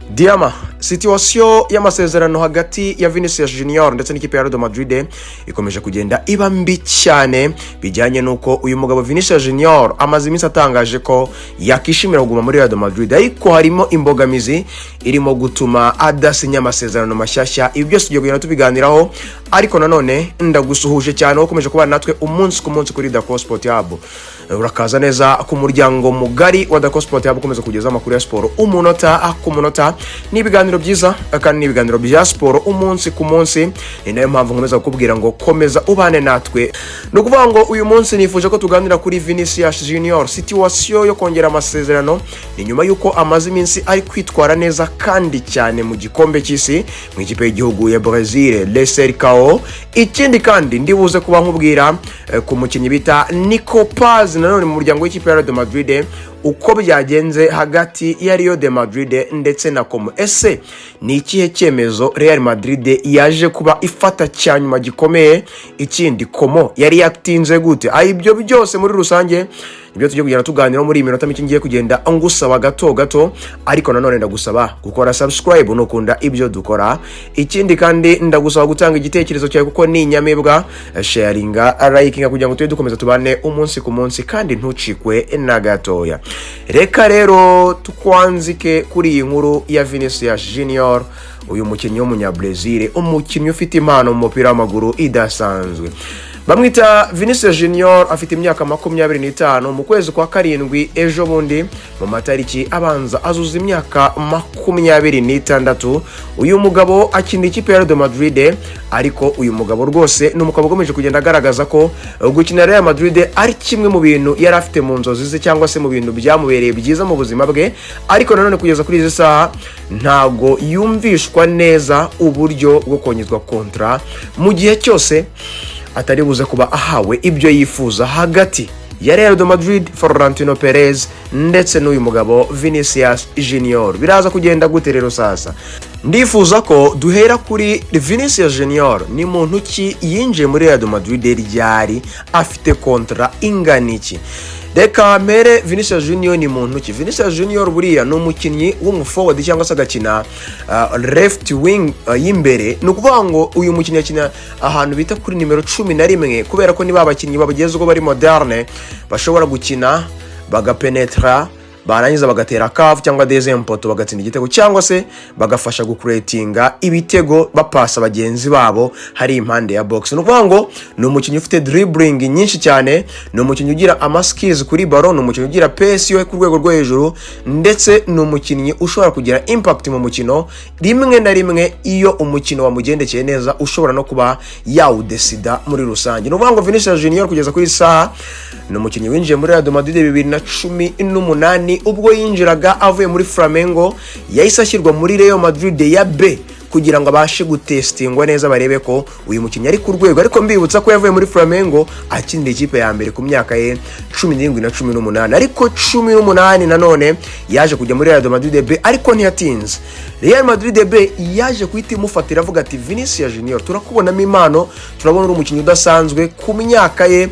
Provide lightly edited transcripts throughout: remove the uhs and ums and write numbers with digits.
Diama, situation y'amasezerano hagati ya Vinicius Junior ndetse n'ikipe ya Real Madrid ikomeje kugenda iba mbi cyane bijyanye nuko uyu mugabo Vinicius Junior amaze iminsi atangaje ko yakishimira kuguma muri Real Madrid, ariko harimo imbogamizi irimo gutuma adasinya amasezerano mashyashya. Ibi byose tugiye kugenda tubiganiraho, ariko nanone ndagusuhuje cyane ukomeje kubana natwe umunsi ku munsi kuri Dako Sport Hub. Urakaza neza ku muryango mugari wa Dako Sport Hub ukomeza kugeza amakuru ya sport umunota ku munota, n'ibiganiro byiza kandi n'ibiganiro bya sport umunsi ku munsi. Ni nayo mpamvu nkomeza kukubwira ngo komeza ubane natwe. No kuvuga ngo uyu munsi nifuje ko tuganira kuri Vinicius Junior, situation yo kongera amasezerano ni nyuma yuko amaze iminsi ari kwitwara neza kandi cyane mu gikombe cy'isi mu ikipe y'igihugu ya Brazil Lesercao. Ikindi kandi ndibuze kuba nkubwira ku mukinnyi bita Nico Paz nanone mu muryango w'ikipe ya Real Madrid uko byagenze hagati ya Real de Madrid ndetse na Como. Ese ni ikihe cyemezo Real Madrid yaje kuba ifata cyanyuma gikomeye? Ikindi Como yari yaktinze gute? Ibyo byose muri rusange nibyo tujye kugenda tuganira muri iminota mike ngiye kugenda ngusaba gato, ariko nanone ndagusaba gukora subscribe nukunda ibyo dukora. Ikindi kandi ndagusaba gutanga igitekerezo cyawe kuko ni nyamebwa, sharinga, likinga kugira ngo tujye dukomeza tubane umunsi ku munsi kandi ntucikwe na gatoya. Reka rero tukwanzike kuri iyi nkuru ya Vinicius Junior, uyu mukinnyi w'umunyabrazil, umukinnyi ufite impano mu mupira w'amaguru idasanzwe. Bamwita Vinicius Junior, afite imyaka 25 mu kwezi kwa karindwi ejo bundi mu matariki abanza azuza imyaka 26. Uyu mugabo akina ikipe ya Real Madrid, ariko uyu mugabo rwose ni umugabo ukomeje kugenda agaragaza ko gukina Real Madrid ari kimwe mu bintu yari afite mu nzozi ze cyangwa se mu bintu byamubereye byiza mu buzima bwe, ariko nanone kugeza kuri izi saha ntago yumvishwa neza uburyo bwo kongezwa kontra mu gihe cyose atari buze kuba ahawe ibyo yifuza hagati ya Real Madrid, Florentino Perez ndetse n'uyu mugabo Vinicius Junior. Biraza kugenda gute rero sasa? Ndifuza ko duhera kuri Vinicius Junior. Ni muntu ki yinjiye muri Real Madrid ryari, afite kontra ingana iki? Reka mere Vinicius Junior ni muntu ki? Vinicius Junior buriya ni umukinnyi w'umuforward cyangwa se agakina left wing y'imbere. Ni ukuvuga ngo uyu mukinnyi akina ahantu bita kuri nimero 11 kubera ko niba abakinnyi babagezweho bari moderne bashobora gukina bagapenetra barangiza bagatera cave cyangwa deuxième poto bagatsinda igitego cyangwa se bagafasha gucreatinga ibitego bapasa bagenzi babo hari impande ya box. No kuvuga ngo ni umukinnyi ufite dribbling nyinshi cyane, ni umukinnyi ugira amaskills kuri ballon, ni umukinnyi ugira pace yo ku rwego rwo hejuru, ndetse ni umukinnyi ushobora kugira impact mu mukino rimwe na rimwe iyo umukino wamugendekeye neza ushobora no kuba yawudesida muri rusange. No kuvuga ngo Vinicius Junior kugeza kuri saha ni umukinnyi winjiye muri Real Madrid 2018 ubwo yinjiraga avuye muri Flamengo, yahise ashyirwa muri Real Madrid ya B kugira ngo abashe gutestingwa neza barebe ko uyu mukinnyi ari ku rwego. Ariko mbibutsa ko yavuye muri Flamengo akinira ikipe ya mbere ku myaka ye 17 na 18, ariko 18 nanone yaje kujya muri Real Madrid B, ariko ntiyatinze. Real Madrid B yaje kuhita imufatira avuga ati Vinicius Junior turakubonamo impano, turabona uri umukinnyi udasanzwe. Ku myaka ye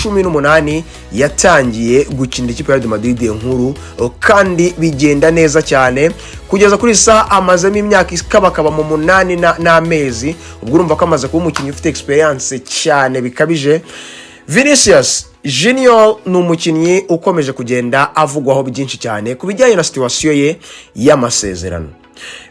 18 yatangiye gukinira ikipe ya Real Madrid nkuru kandi bigenda neza cyane kugeza kuri saha amazemo imyaka ikabakaba mu 8 n'amezi. Ubwo urumva ko amaze kuba umukinnyi ufite experience cyane bikabije. Vinicius Junior ni umukinnyi ukomeje kugenda avugwaho byinshi cyane ku bijyanye na situation ye y'amasezerano.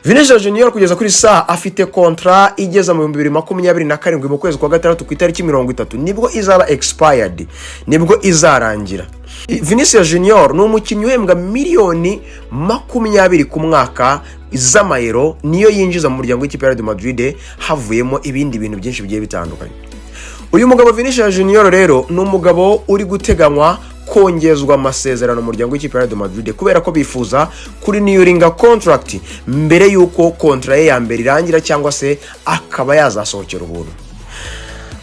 Vinicius Junior kugeza kuri saha afite kontra igeza mu 2027 mu kwezi kwa gatandatu ku itariki 30 nibwo izaba expired, nibwo izarangira. Vinicius Junior ni umukinnyi uhembwa miliyoni 20 ku mwaka z'amayero, niyo yinjiza mu muryango w'ikipe ya Real Madrid, havuyemo ibindi bintu byinshi bigiye bitandukanye. Uyu mugabo Vinicius Junior rero ni umugabo uri guteganywa kongezwa amasezerano mu muryango w'ikipe ya Real Madrid kubera ko bifuza kuri renewing contract mbere yuko kontra ye ya mbere irangira cyangwa se akaba yazasohokera ubuntu.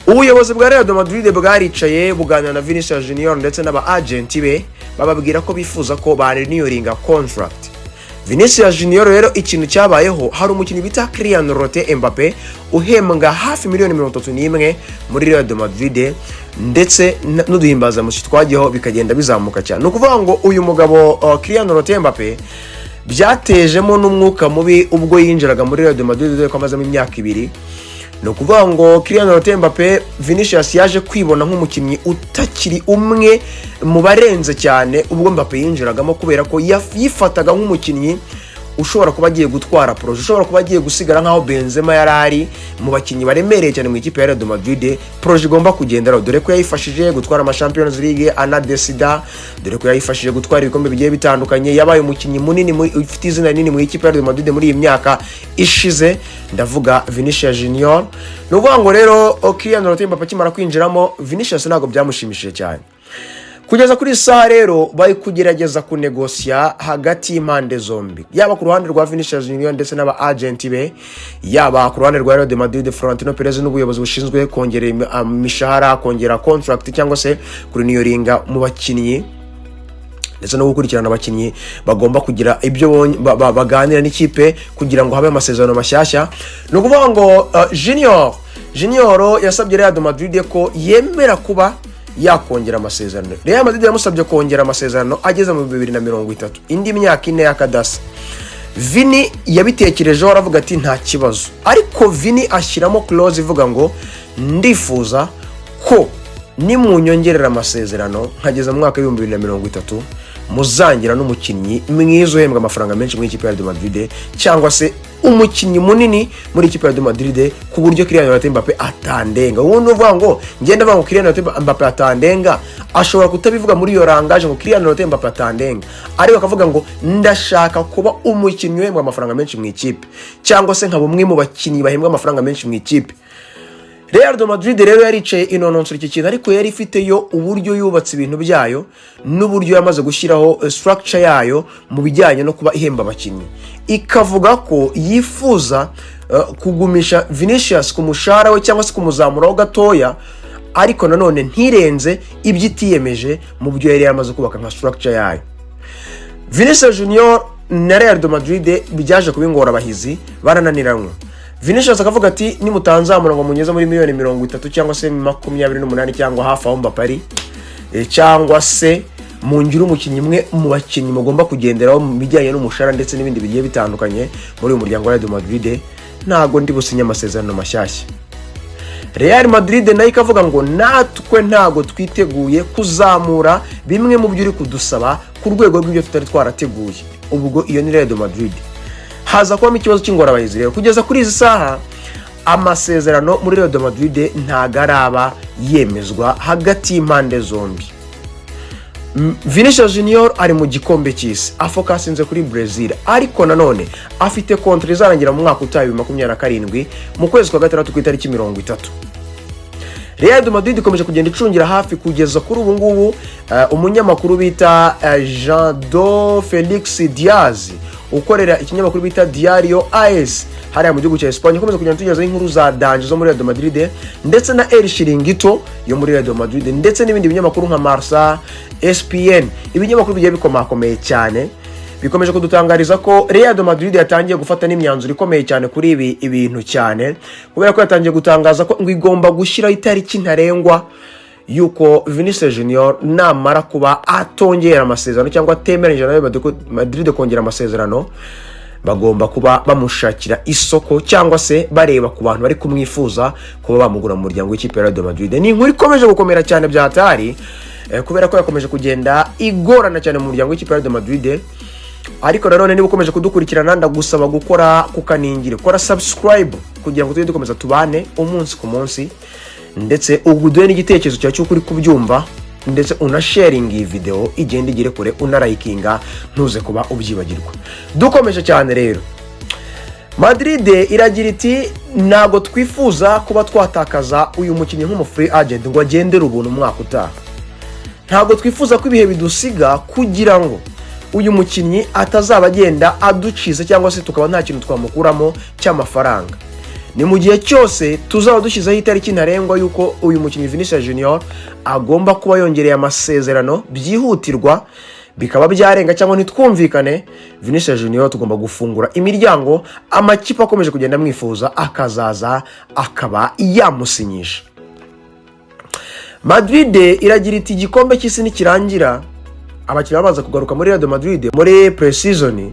Ubuyobozi bwa Real Madrid bwaricaye buganira na Vinicius Junior ndetse n'aba agent be bababwira ko bifuza ko ba renewing contract. Vinicius Junior rero ikintu cyabayeho, hari umukinnyi bita Kylian Mbappé uhembwa hafi miliyoni 31 muri Real Madrid, ndetse n'uduhimbaza mushi twagiyeho bikagenda bizamuka cyane. No kuvuga ngo uyu mugabo Kylian Mbappé byatejemo n'umwuka mubi ubwo yinjiraga muri Real Madrid dore ko amazemo imyaka 2. No kuvuga ngo Kylian Mbappe Vinicius yaje kwibona nk'umukinnyi utakiri umwe mu barenze cyane ubwo Mbappe yinjiragamo, kubera ko yifataga nk'umukinnyi ushobora kuba agiye gutwara proje, ushobora kuba agiye gusigara nkaho Benzema yarari mu bakinnyi baremereye cyane mu ikipe ya Real Madrid. Proje igomba kugendera, dore ko yayifashije gutwara ama Champions League anadesida, dore ko yayifashije gutwara ibikombe bigiye bitandukanye, yabaye umukinnyi munini ufite izina rinini mu ikipe ya Real Madrid muri iyi myaka ishize, ndavuga Vinicius Junior. Nuvuga ngo rero Kylian Mbappe akimara kwinjiramo, Vinicius ntago byamushimishije cyane. Kugeza kuri saha rero bari kugerageza kunegosya hagati y'impande zombi, yaba ku ruhande rwa Vinicius Junior ndetse n'aba agent be, yaba ku ruhande rwa Real Madrid Florentino Perez n'ubuyobozi bushinzwe kongera imishahara, kongera contract cyangwa se kurinyoringa mu bakinnyi ndetse no gukurikirana abakinnyi bagomba kugira ibyo baganira n'ikipe kugira ngo habe amasezerano mashyashya. No kuvuga ngo Junior yasabye Real Madrid ko yemera kuba yakongera amasezerano. Real Madrid yamusabye kongera amasezerano ageze mu 2030, indi myaka 4 yakadasa. Vini yabitekerejeho aravuga ati nta kibazo, ariko Vini ashyiramo clause ivuga ngo ndifuza ko ni munyongerera amasezerano nkageza mu mwaka wa 2030 muzangira n'umukinnyi mwiza uhembwa amafaranga menshi mu ikipe ya Real Madrid, cyangwa se umukinnyi munini muri ikipe ya Real Madrid ku buryo Kylian Mbappe atandenga. Ubundi uvuga ngo ngenda vuga ngo Kylian Mbappe atandenga, ashobora kutabivuga muri iyo rangaje ngo Kylian Mbappe atandenga, ariko akavuga ngo ndashaka kuba umukinnyi uhembwa amafaranga menshi mu ikipe, cyangwa se nka bumwe mu bakinnyi bahembwa amafaranga menshi mu ikipe. Real Madrid rero yaricaye inononsura iki kintu, ariko yari ifite yo uburyo yubatse ibintu byayo n'uburyo yamaze gushyiraho structure yayo mu bijyanye no kuba ihemba abakinnyi, ikavuga ko yifuza kugumisha Vinicius ku mushahara we cyangwa se kumuzamuraho gatoya, ariko nanone ntirenze ibyo itiyemeje mu byo yari yamaze kubaka nka structure yayo. Vinicius Junior na Real Madrid byaje kubingora abahizi, barananiranywe. Vinicius akavuga ati nimutanzamura ngo munyeze muri miliyoni 30 cyangwa se 28 cyangwa hafi aho Mbappe ari, cyangwa se mungira umukinnyi mwe mu bakinnyi mugomba kugenderaho mu bijyanye n'umushahara ndetse n'ibindi bigiye bitandukanye muri uyu muryango wa Real Madrid, ntago ndi businya amasezerano mashyashya. Real Madrid nayo ikavuga ngo natwe ntago twiteguye kuzamura bimwe mu byo uri kudusaba ku rwego rw'ibyo tutari twarateguye. Ubwo iyo ni Real Madrid. Haza kuba ikibazo cy'ingorabahizi rero kugeza kuri izi saha amasezerano muri Real Madrid ntagaraba yemezwa hagati y'impande zombi. Vinicius Junior ari mu gikombe cy'isi, afokasinze kuri Brazil, ariko nanone afite kontra izarangira mu mwaka utaha 2027 mu kwezi kwa gatandatu ku itariki 30. Real Madrid ikomeje kugenda icungira hafi kugeza kuri ubu ngubu. Umunyamakuru bita Jean-Do Felix Diaz ukorera ikinyamakuru bita Diario AS hariya mu gihugu cya Espagne ukomeza kugenda tugezaho inkuru za danje zo muri Real Madrid, ndetse na El Chiringuito yo muri Real Madrid, ndetse n'ibindi binyamakuru nka Marca, ESPN, ibinyamakuru bigiye bikomakomeye cyane bikomeje kudutangariza ko Real Madrid yatangiye gufata n'imyanzuro ikomeye cyane kuri ibi ibintu cyane, kubera ko yatangiye gutangaza ko ngo igomba gushyiraho itariki ntarengwa yuko Vinicius Junior namara kuba atongera amasezerano cyangwa atemeranyije na Real Madrid kongera amasezerano, bagomba kuba bamushakira isoko cyangwa se bareba ku bantu bari kumwifuza kuba bamugura mu muryango w'ikipe ya Real Madrid. Ni inkuru ikomeje gukomera cyane byatari, kubera ko yakomeje kugenda igorana cyane mu muryango w'ikipe ya Real Madrid. Ariko nanone niba ukomeje kudukurikirana ndagusaba gukora kukaningire, kora subscribe kugira ngo tujye dukomeza tubane umunsi ku munsi, ndetse uguduye n'igitekerezo cyawe cy'uko uri kubyumva, ndetse unasharing iyi video igenda igire kure, unarayikinga ntuze kuba ubyibagirwa. Dukomeje cyane rero, Madrid iragira iti ntago twifuza kuba twatakaza uyu mukinnyi nk'umu free agent ngo agendere ubuntu umwaka utaha. Ntago twifuza ko ibihe bidusiga kugira ngo uyu mukinnyi atazaba agenda aducize cyangwa se tukaba nta kintu twamukuramo cy'amafaranga. Ni mu gihe cyose tuzaba dushyizeho itariki ntarengwa yuko uyu mukinnyi Vinicius Junior agomba kuba yongereye amasezerano byihutirwa, bikaba byarenga cyangwa ntitwumvikane, Vinicius Junior tugomba gufungura imiryango, amakipe akomeje kugenda amwifuza akazaza akaba yamusinyisha. Madrid iragira iti igikombe cy'isi nikirangira abakinnyi babanza kugaruka muri Real Madrid muri pre-season,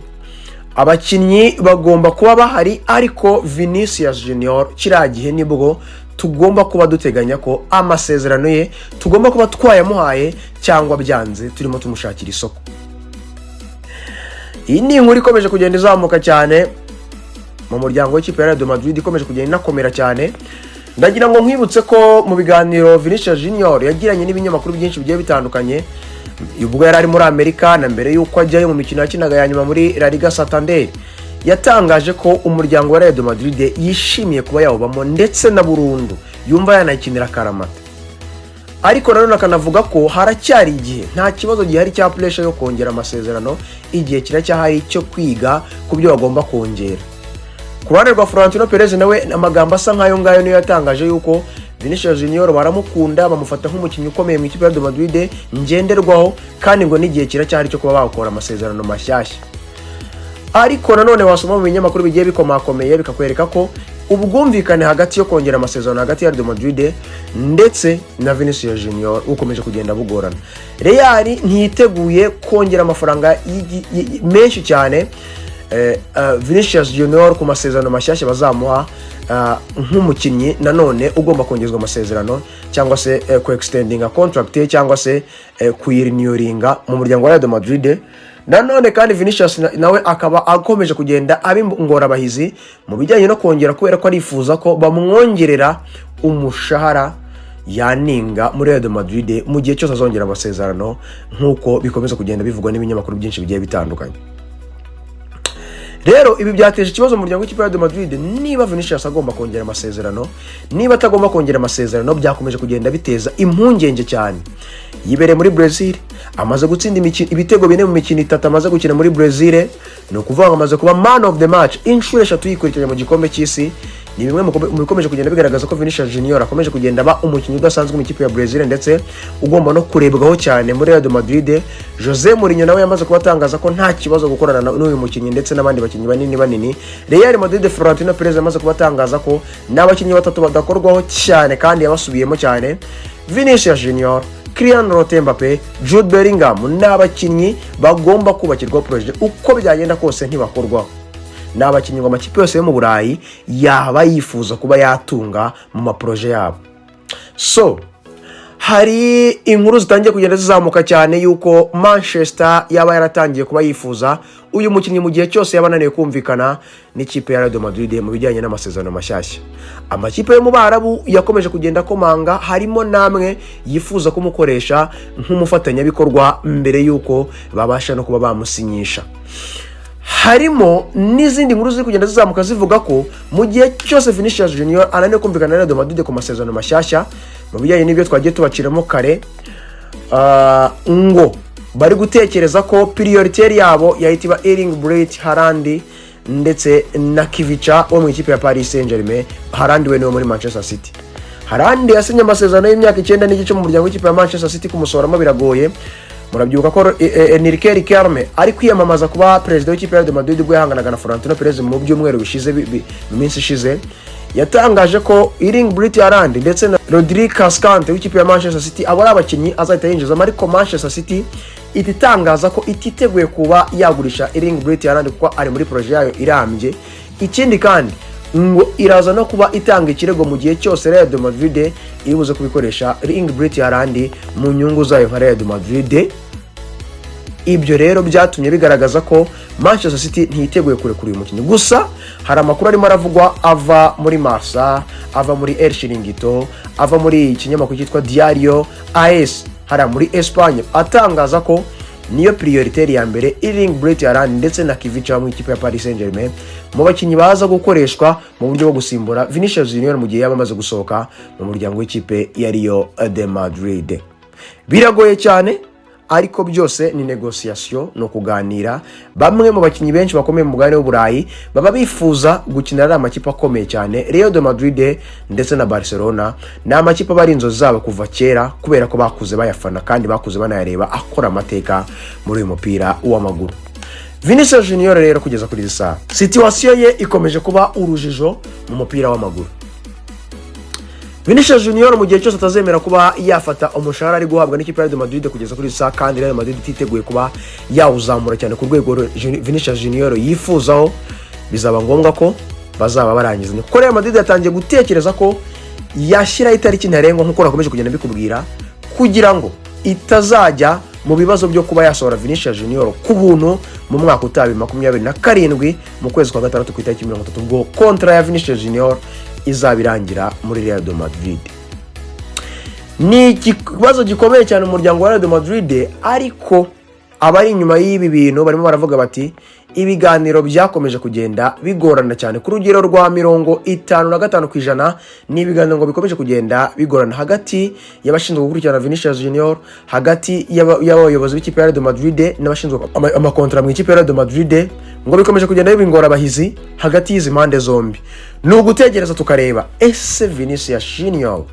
abakinnyi bagomba kuba bahari, ariko Vinicius Junior kiragihe nibwo tugomba kuba duteganya ko amasezerano ye tugomba kuba twayamuhaye, cyangwa byanze turimo tumushakira isoko. Iyi ni inkuru ikomeje kugenda izamuka cyane mu muryango w'ikipe ya Real Madrid, ikomeje kugenda inakomera cyane. Ndagira ngo nkwibutse ko mu biganiro Vinicius Junior yagiranye n'ibinyamakuru byinshi bigiye bitandukanye ubwo yari ari muri Amerika, na mbere yuko ajyayo mu mikino yakinaga ya nyuma muri La Liga Santander, yatangaje ko umuryango wa Real Madrid yishimiye kuba yawubamo ndetse na burundu yumva yanakinira Karamata. Ariko nanone akanavuga ko haracyari igihe, nta kibazo gihari cya pressure yo kongera amasezerano, igihe kiracyahari cyo kwiga ku byo bagomba kongera. Ku ruhande rwa Florentino Perez nawe amagambo asa nkayo ngayo niyo yatangaje yuko Vinicius Junior baramukunda, bamufata nk'umukinnyi ukomeye mu ikipe ya Real Madrid ngenderwaho, kandi ngo n'igihe kiracyahari cyo kuba bakora amasezerano mashyashya. Ariko nanone wasoma mu binyamakuru bigiye bikomakomeye bikakwereka ko ubwumvikane hagati yo kongera amasezerano hagati ya Real Madrid ndetse na Vinicius Junior ukomeje kugenda bugorana. Real ntiteguye kongera amafaranga menshi cyane Vinicius Junior ku masezerano mashyashya bazamuha nk'umukinnyi nanone ugomba kongezwa amasezerano, cyangwa se ku extending a contract cyangwa se kuyirenewinga mu muryango wa Real Madrid. Nanone kandi Vinicius nawe akaba akomeje kugenda abingora abahizi mu bijyanye no kongera, kubera ko arifuza ko bamwongerera umushahara yaninga muri Real Madrid mu gihe cyose azongera amasezerano, nk'uko bikomeza kugenda bivugwa n'ibinyamakuru byinshi bigiye bitandukanye. Rero ibi byateje ikibazo mu muryango w'ikipe ya Real Madrid. Niba Vinicius agomba kongera amasezerano, niba atagomba kongera amasezerano, byakomeje kugenda biteza impungenge cyane. Yibere muri Brazil, amaze gutsinda ibitego 4 mu mikino 3 amaze gukina muri Brazil, no kuvuga amaze kuba man of the match inshuro 3 yikurikiranye mu gikombe cy'isi. Ni bimwe mu bikomeje kugenda bigaragaza ko Vinicius Junior akomeje kugenda ba umukinnyi udasanzwe mu ikipe ya Brazil, ndetse ugomba no kurebwaho cyane muri Real Madrid. Jose Mourinho nawe yamaze kubatangaza ko nta kibazo gukorana n'uyu mukinnyi ndetse n'abandi bakinnyi banini. Real Madrid Florentino Perez yamaze kubatangaza ko n'abakinnyi batatu badakorwaho cyane kandi yabasubiyemo cyane: Vinicius Junior, Kylian Mbappe, Jude Bellingham, n'abakinnyi bagomba kubakirwa project uko byagenda kose ntibakorwaho. N'abakinnyi ngo amakipe yose yo mu Burayi yaba yifuza kuba yatunga mu maproje yabo. So hari inkuru zitangiye kugenda zizamuka cyane yuko Manchester yaba yaratangiye kuba yifuza uyu mukinnyi mu gihe cyose yabananiye kumvikana n'ikipe ya Real Madrid mu bijyanye n'amasezerano mashyashya. Amakipe yo mu Barabu yakomeje kugenda komanga, harimo namwe yifuza kumukoresha nk'umufatanyabikorwa mbere yuko babasha no kuba bamusinyisha. Harimo n'izindi nkuru ziri kugenda zizamuka zivuga ko mu gihe cyose Vinicius Junior ananiwe kumvikana na Real Madrid ku masezerano mashyashya, mu bijyanye n'ibyo twagiye tubaciramo kare, ngo bari gutekereza ko priority yabo yahita Erling Braut Haaland ndetse na Kivica wo mu ikipe ya Paris Saint-Germain. Haaland we niwe muri Manchester City. Haaland yasinye amasezerano y'imyaka 9 n'igice mu muryango w'ikipe ya Manchester City, kumusoramo biragoye. Murabyuka ko Enrique Riquelme ari kwiyamamaza kuba president w'ikipe ya Real Madrid ubwo yahanganaga na Florentino Perez mu byumweru bishize mu minsi ishize. Yatangaje ko Erling Braut Haaland ndetse na Rodrigo Cascante w'ikipe ya Manchester City abo ari abakinnyi azahita yinjiza, ariko Manchester City ititangaza ko ititeguye kuba yagurisha Erling Braut Haaland kuko ari muri projet yayo irambye. Ikindi kandi ngo iraza no kuba itanga ikirego mu gihe cyose Real Madrid ibuze kubikoresha Erling Braut Haaland mu nyungu zayo nka Real Madrid. Ibyo rero byatumye bigaragaza ko Manchester City ntiteguye kurekura uyu mukinnyi. Gusa hari amakuru arimo aravugwa ava muri Marca, ava muri El Chiringuito, ava muri ikinyamakuru cyitwa Diario AS hari muri Espagne, atangaza ko niyo priority ya mbere Erling Braut Haaland ndetse na Kivica mu ikipe ya Paris Saint-Germain mu bakinnyi baza gukoreshwa mu buryo bwo gusimbura Vinicius Junior mu gihe yabamaze gusohoka mu muryango w'ikipe ya Real de Madrid. Biragoye cyane, ariko byose ni negotiation, no kuganira. Bamwe mu bakinnyi benshi bakomeye mu mugabane w'Uburayi baba bifuza gukinira amakipe akomeye cyane. Real de Madrid ndetse na Barcelona ni amakipe bari inzozi zabo kuva kera, kubera ko bakuze bayafana kandi bakuze banayareba akora amateka muri uyu mupira w'amaguru. Vinicius Junior rero kugeza kuri iyi saha situation ye ikomeje kuba urujijo mu mupira w'amaguru. Vinicius Junior mu gihe cyose atazemera kuba yafata umushahara ari guhabwa n'ikipe ya Real Madrid kugeza kuri saa kandi Real Madrid ititeguye kuba yawuzamura cyane ku rwego Vinicius Junior yifuzaho, bizaba ngombwa ko bazaba barangizanye. Kuko Real Madrid yatangiye gutekereza ko yashyira itariki ntarengwa nk'uko nakomeje kugenda bikubwira, kugira ngo itazajya mu bibazo byo kuba yasohora Vinicius Junior ku buntu mu mwaka utabi 27 mu kwezi kwa gatandatu ku itariki 30 ubwo kontra ya Vinicius Junior izabirangira muri Real Madrid. Ni ikibazo gikomeye cyane umuryango wa Real Madrid, ariko abari inyuma y'ibi bintu barimo baravuga bati ibiganiro byakomeje kugenda bigorana cyane ku rugero rwa 55% ni ibiganiro ngo bikomeje kugenda bigorana hagati y'abashinzwe gukurikirana Vinicius Junior, hagati y'abayobozi b'ikipe ya Real Madrid n'abashinzwe amakontra mu ikipe ya Real Madrid, ngo bikomeje kugenda bingora abahizi hagati y'izi mpande zombi. Ni ugutegereza tukareba ese Vinicius Junior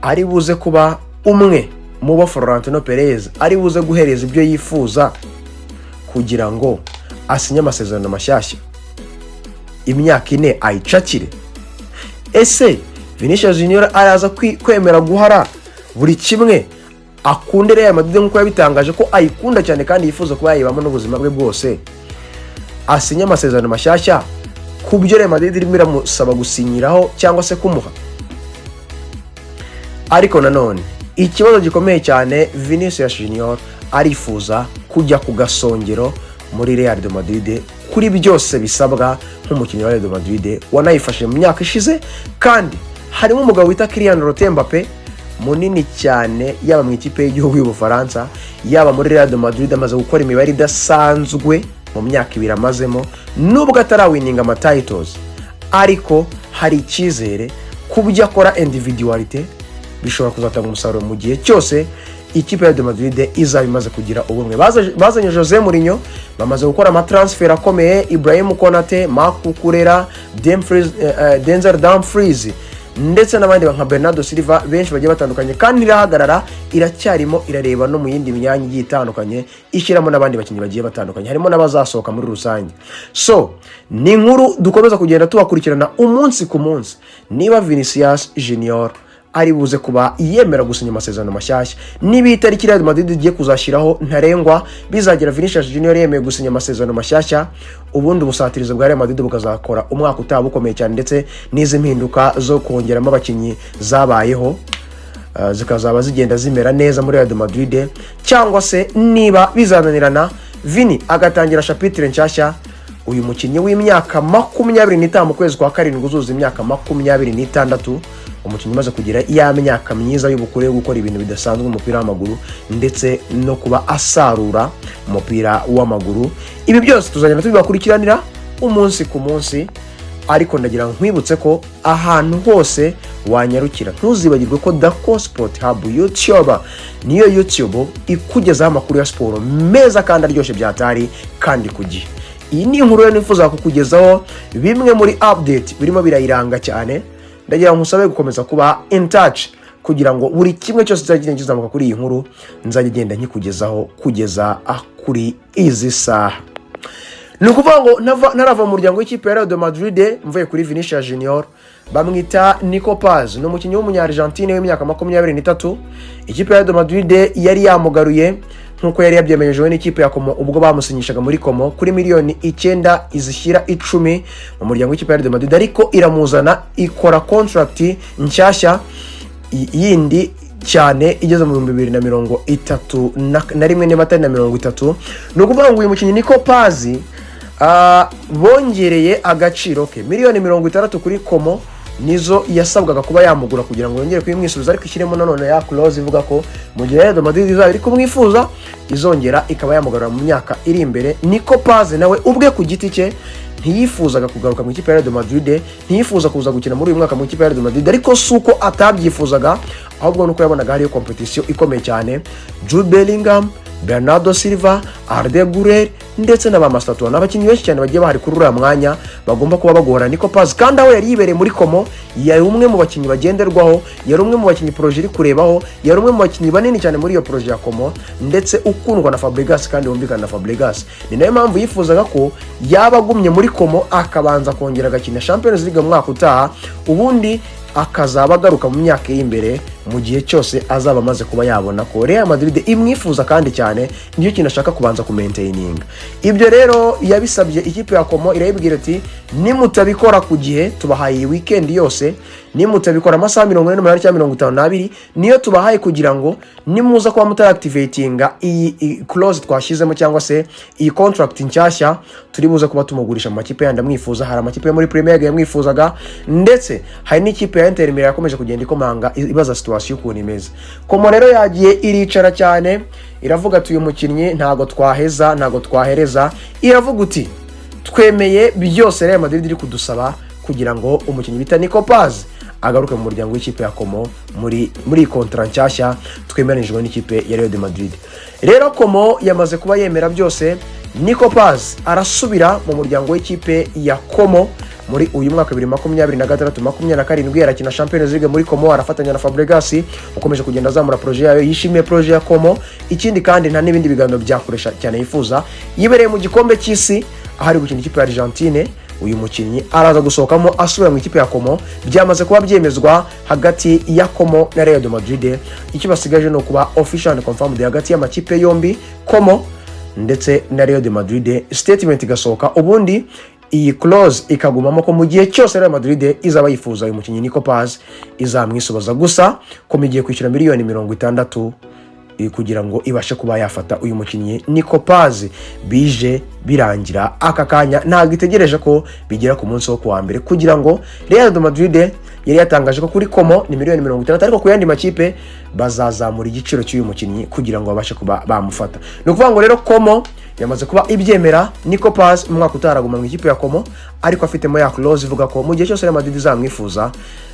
ari buze kuba umwe mu ba Florentino Perez ari buze guhereza ibyo yifuza kugira ngo asinye amasezerano mashyashya imyaka 4 ayicakire. Ese Vinicius Junior araza kwemera guhara buri kimwe akunde Real Madrid nk'uko yabitangaje ko ayikunda cyane kandi yifuza kuba yayibamo n'ubuzima bwe bwose, asinye amasezerano mashyashya ku byo Real Madrid irimo iramusaba gusinyiraho cyangwa se kumuha? Ariko nanone ikibazo gikomeye cyane, Vinicius Junior arifuza kujya ku gasongero muri Real Madrid kuri byose bisabwa nk'umukinnyi wa Real Madrid wanayifashe mu myaka ishize, kandi harimo umugabo wita Kylian Mbappe munini cyane yaba mu ikipe y'igihugu y'Ubufaransa yaba muri Real Madrid, amaze gukora imibare idasanzwe mu myaka 2 amazemo, nubwo atarawininga ama titles, ariko hari icyizere kubyo akora individuality bishobora kuzatanga umusaruro mu gihe cyose ikipe ya Real Madrid izaba imaze kugira ubumwe. Bazanye Jose Mourinho, bamaze gukora ama transfer akomeye, Ibrahim Konate, Marc Cucurella, Denzel Dumfries ndetse n'abandi nka Bernardo Silva, benshi bagiye batandukanye, kandi irahagarara iracyarimo irareba no mu yindi myanya igiye itandukanye, ishyiramo n'abandi bakinnyi bagiye batandukanye, harimo n'abazasohoka muri rusange. So ni inkuru dukomeza kugenda tubakurikirana umunsi ku munsi, niba Vinicius Junior ari buze kuba yemera gusinya amasezerano mashyashya, niba itariki Real Madrid igiye kuzashyiraho ntarengwa bizagira Vinicius Junior yemeye gusinya amasezerano mashyashya, ubundi ubusatirizo bwa Real Madrid bukazakora umwaka utaha bukomeye cyane, ndetse n'izi mpinduka zo kongeramo abakinnyi zabayeho zikazaba zigenda zimera neza muri Real Madrid, cyangwa se niba bizananirana Vini agatangira chapitre nshyashya, uyu mukinnyi w'imyaka 25 mu kwezi kwa karindwi uzuza imyaka 26, umukinnyi umaze kugira ya myaka myiza y'ubukure yo gukora ibintu bidasanzwe mu mupira w'amaguru ndetse no kuba asarura umupira w'amaguru. Ibi byose tuzagenda tubibakurikiranira umunsi ku munsi, ariko ndagira nkwibutse ko ahantu hose wanyarukira ntuzibagirwe ko Dako Sport Hub YouTube niyo YouTube ikugezaho amakuru ya siporo meza kandi aryoshye byatari kandi ku gihe. Iyi ni inkuru yo nifuza kukugezaho bimwe muri update birimo birayiranga cyane, ndagira nkusabe gukomeza kuba in touch kugira ngo buri kimwe cyose cyagenda kizamuka kuri iyi nkuru nzajye genda nkikugezaho kugeza kuri izi saha. Nukuvuga ngo narava mu muryango w'ikipe ya Real Madrid mvuye kuri Vinicius Junior, bamwita Nico Paz, no mukinnyi w'umunya-Argentine w'imyaka 23. Ikipe ya Real Madrid yari yamugaruye nkuko yari yabyemejewe n'ikipe ya Como ubwo bamusinyishaga muri Como kuri miliyoni 9 izishyira 10 mu muryango w'ikipe ya Real Madrid, ariko iramuzana ikora contract nshyashya yindi cyane igeze mu 2031. Nukuvuga ngo uyu mukinnyi Nico Paz bongereye agaciro ke miliyoni 60 kuri Como, nizo yasabwaga kuba yamugura kugira ngo yongere kwimwisubiza, ariko ishyiremo nanone ya clause ivuga ko mu gihe Real Madrid izaba iri kumwifuza izongera ikaba yamugarura mu myaka iri imbere. Nico Paz nawe ubwe ku giti cye ntiyifuzaga kugaruka mu ikipe ya Real Madrid, ntiyifuza kuza gukina muri uyu mwaka mu ikipe ya Real Madrid, ariko suko atabyifuzaga, ahubwo nuko yabonaga hari competition ikomeye cyane. Jude Bellingham, Bernardo Silva, Arda Güler ndetse n'abamastatu n'abakinnyi benshi cyane bagiye bahari kuri uriya mwanya bagomba kuba bagora Nico Paz, kandi aho yari yibereye muri Como yari umwe mu bakinnyi bagenderwaho, yari umwe mu bakinnyi projet iri kurebaho, yari umwe mu bakinnyi banini cyane muri iyo projet ya Como ndetse ukundwa na Fabregas kandi wumvikana na Fabregas. Ni nayo mpamvu yifuzaga ko yabagumye muri Como akabanza kongera agakina Champions League mu mwaka utaha, ubundi akazaba agaruka mu myaka y'imbere mu gihe cyose azaba amaze kuba yabona ko Real Madrid imwifuza kandi cyane, niyo kintu ashaka kubanza kumaintaininga. Ibyo rero yabisabye ikipe ya Como, irayibwira ati nimutabikora ku gihe tubahaye weekend yose, nimutabikora amasaha 48 cyangwa 52 niyo tubahaye kugira ngo nimuza kuba mutaraactivatinga iyi clause twashizemo cyangwa se iyi contract nshyashya turi buze kuba tumugurisha mu makipe yandi amwifuza. Hari amakipe yo muri Premier League yamwifuzaga, ndetse hari n'ikipe ya Inter Milan yakomeje kugenda ikomanga ibaza situation ukuntu imeze. Como rero yagiye iricara cyane, iravuga ati uyu mukinnyi ntago twahereza, iravuga uti twemeye byose Real Madrid iri kudusaba kugira ngo umukinnyi bita Nico Paz agaruke mu muryango w'ikipe ya Como muri kontra nshyashya twemeranijwe n'ikipe ya Real de Madrid. Rero Como yamaze kuba yemera byose, Nico Paz arasubira mu muryango w'ikipe ya Como muri uyu mwaka 2026-27 yarakina Champions League muri Como, arafatanya na Fabregas ukomeje kugenda azamura projet yayo, yishimiye projet ya Como. Ikindi kandi nta n'ibindi biganiro byakoresha cyane yifuza, yibereye mu gikombe cy'isi ahari gukina ikipe ya Argentine. Uyu mukinnyi araza gusohokamo asubira mu ikipe ya Como, byamaze kuba byemezwa hagati ya Como na Real de Madrid. Icyo basigaje no kuba official and confirmed hagati y'amakipe yombi, Como ndetse na Real de Madrid. Statement igasohoka, ubundi iyi clause ikagumamo ko mu gihe cyose Real Madrid izaba yifuza uyu mukinnyi Nico Paz izamwisobaza, gusa ko migiye kwishyura miliyoni 60 kugira ngo ibashe kuba yafata uyu mukinnyi Nico Paz. Bije birangira aka kanya, ntabwo itegereje ko bigera ku munsi wo kuwa mbere kugira ngo Real de Madrid yari yatangaje ko kuri Como ni miliyoni 60, ariko ku yandi makipe bazazamura igiciro cy'uyu mukinnyi kugira ngo babashe kuba bamufata. No kuvuga ngo rero Como yamaze kuba ibyemera Nico Paz mu mwaka utaraguma mu ikipe ya Como, ariko afitemo ya clause ivuga ko mu gihe cyose Real Madrid izamwifuza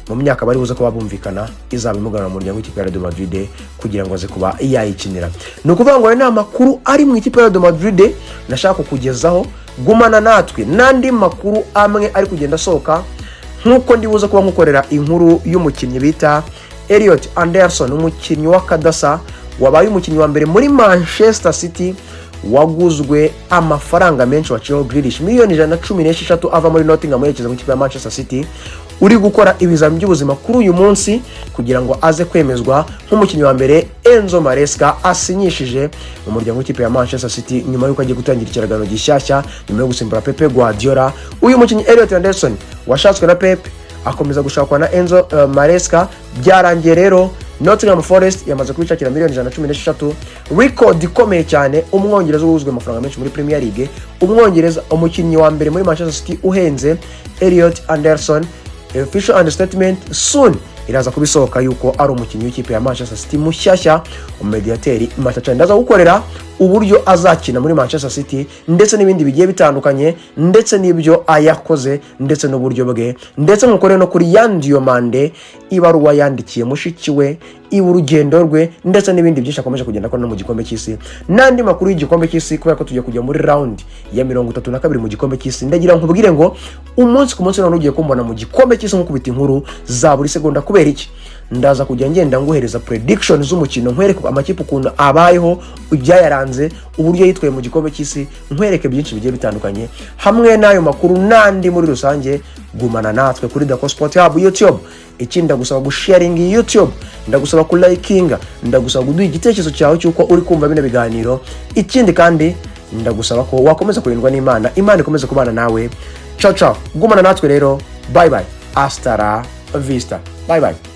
mu myaka bari buze kuba bumvikana izaba imugana mu muryango w'ikipe ya Real de Madrid kugira ngo aze kuba yayikinira. No kuvuga ngo nta makuru ari mu ikipe ya Real de Madrid nashaka kukugezaho, gumana natwe n'andi makuru amwe ari kugenda asohoka, nkuko ndibuze kuba nkukorera inkuru y'umukinnyi bita Elliot Anderson, umukinnyi wa Kadasa wabaye umukinnyi wa mbere muri Manchester City waguzwe amafaranga menshi waciyeho Grealish miliyoni 116 ava muri Nottingham yerekeza mu ikipe ya Manchester City, uri gukora ibizami by'ubuzima kuri uyu munsi kugira ngo aze kwemezwa nk'umukinnyi wa mbere Enzo Maresca asinyishije mu muryango w'ikipe ya Manchester City nyuma y'uko agiye gutangira ikiragano gishyashya nyuma yo gusimbura Pep Guardiola. Uyu mukinnyi Elliot Anderson washatswe na Pep akomeza gushakwa na Enzo Maresca, byarangiye rero Nottingham Forest yamaze kubicakira miliyoni 116, record ikomeye cyane. Umwongereza uguzwe amafaranga menshi muri Premier League, umwongereza umukinnyi wa mbere muri Manchester City uhenze Elliot Anderson. Official understatement soon iraza kubisohoka yuko ari umukinnyi w'ikipe ya Manchester City mushyashya, umediateri Machacha ndaza gukorera uburyo azakina muri Manchester City ndetse n'ibindi bigiye bitandukanye, ndetse n'ibyo ayakoze ndetse n'uburyo bwe, ndetse mukore no kuri Yandio Mande ibaruwa yandikiye mushiki we urugendo rwe, ndetse n'ibindi byinshi akomeje kugenda akora no mu gikombe cy'isi n'andi makuru y'igikombe cy'isi, kubera ko tujya kujya muri round ya 32 mu gikombe cy'isi. Ndagira nkubwire ngo umunsi ku munsi none ugiye kumbona mu gikombe cy'isi nk'ukubita inkuru za buri segonda. Kubera iki? Ndaza kujya ngenda nguhereza prediction z'umukino, nkwereke amakipe ukuntu abayeho, ibyayaranze, uburyo yitwaye mu gikombe cy'isi, nkwereke byinshi bigiye bitandukanye hamwe n'ayo makuru n'andi muri rusange. Gumana natwe kuri Dako Sport Hub YouTube. Iki ndagusaba gusharing YouTube, ndagusaba ku likinga, ndagusaba kuduha igitekerezo cyawe cyuko uri kumva bino biganiro. Ikindi kandi ndagusaba ko wakomeza kurindwa n'Imana, Imana ikomeze kubana nawe. Ciao ciao, gumana natwe rero, bye bye, hasta la vista, bye bye.